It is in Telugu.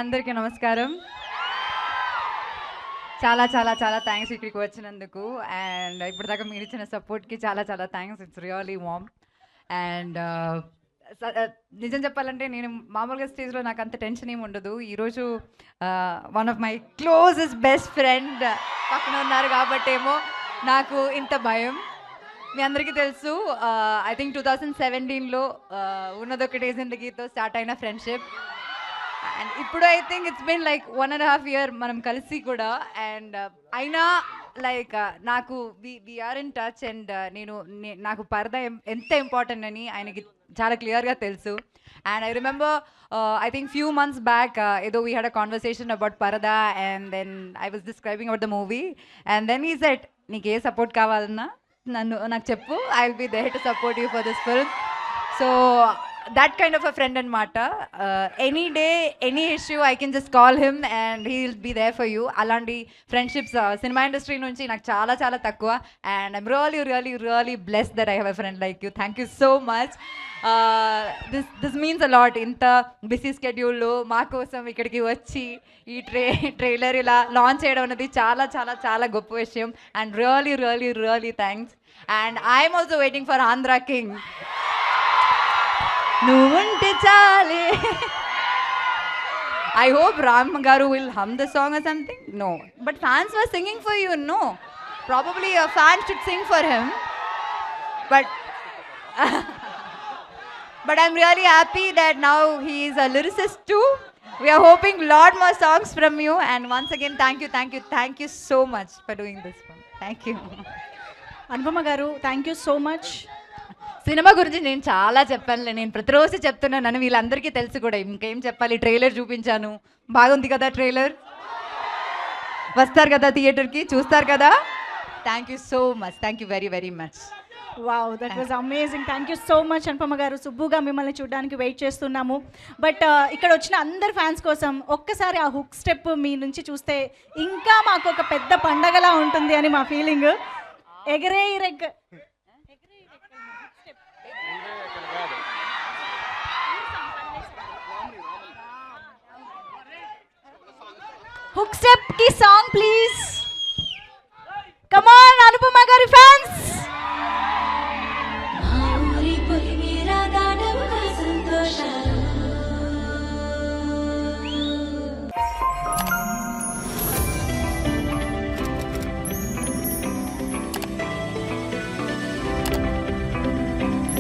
అందరికీ నమస్కారం. చాలా చాలా చాలా థ్యాంక్స్ ఇక్కడికి వచ్చినందుకు. అండ్ ఇప్పటిదాకా మీరు ఇచ్చిన సపోర్ట్కి చాలా చాలా thanks. It's really warm. And నిజం చెప్పాలంటే నేను మామూలుగా స్టేజ్లో నాకు అంత టెన్షన్ ఏమి ఉండదు. ఈరోజు one of my closest best friend పక్కన ఉన్నారు కాబట్టేమో నాకు ఇంత భయం. మీ అందరికీ తెలుసు, ఐ థింక్ 2017లో ఉన్నదొకటే జిందగీతో స్టార్ట్ అయిన ఫ్రెండ్షిప్. అండ్ ఇప్పుడు I think it's been like 1.5 year మనం కలిసి కూడా. అండ్ అయినా లైక్ నాకు వీఆర్ ఇన్ టచ్. అండ్ నాకు పరదా ఎంత ఇంపార్టెంట్ అని ఆయనకి చాలా క్లియర్గా తెలుసు. And I remember I think few months back ఏదో we had a conversation about Paradha. And then I was describing about the movie. And then ఈ సెట్, నీకు ఏ సపోర్ట్ కావాలన్నా నాకు చెప్పు, I will be there to support you for this film. So that kind of a friend anamata. Any day, any issue, I can just call him and he'll be there for you. Alanti friendships cinema industry nunchi నాకు చాలా చాలా తక్కువ. And I'm really really really blessed that I have a friend like you. Thank you so much. This means a lot. ఇంత బిజీ స్కెడ్యూల్లో మా కోసం ఇక్కడికి వచ్చి ఈ ట్రైలర్ ఇలా లాంచ్ చేయడం అనేది చాలా చాలా చాలా గొప్ప విషయం. And really really really thanks. And I'm also waiting for Andhra King. నువ్వుంటే చాలే. I hope Ram Garu will hum the song or something. No, but fans were singing for you. No, probably a fan should sing for him. But but I'm really happy that now he is a lyricist too. We are hoping lot more songs from you. And once again, thank you so much for doing this one. Thank you. Anupama Garu, thank you so much. Cinema గురించి నేను చాలా చెప్పానులే. నేను ప్రతిరోజు చెప్తున్నాను, వీళ్ళందరికీ తెలుసు కూడా. ఇంకేం చెప్పాలి, ట్రైలర్ చూపించాను, బాగుంది కదా ట్రైలర్. వస్తారు కదా థియేటర్కి, చూస్తారు కదా. Thank you so much. Thank you very very much. Wow, that was amazing. Thank you so much Anupama గారు. సుబ్బుగా మిమ్మల్ని చూడడానికి వెయిట్ చేస్తున్నాము. బట్ ఇక్కడ వచ్చిన అందరు ఫ్యాన్స్ కోసం ఒక్కసారి ఆ హుక్ స్టెప్ మీ నుంచి చూస్తే ఇంకా మాకు ఒక పెద్ద పండగలా ఉంటుంది అని మా ఫీలింగ్. ఎగరే రెగ్ హుక్ స్టెప్ కి సాంగ్ ప్లీజ్.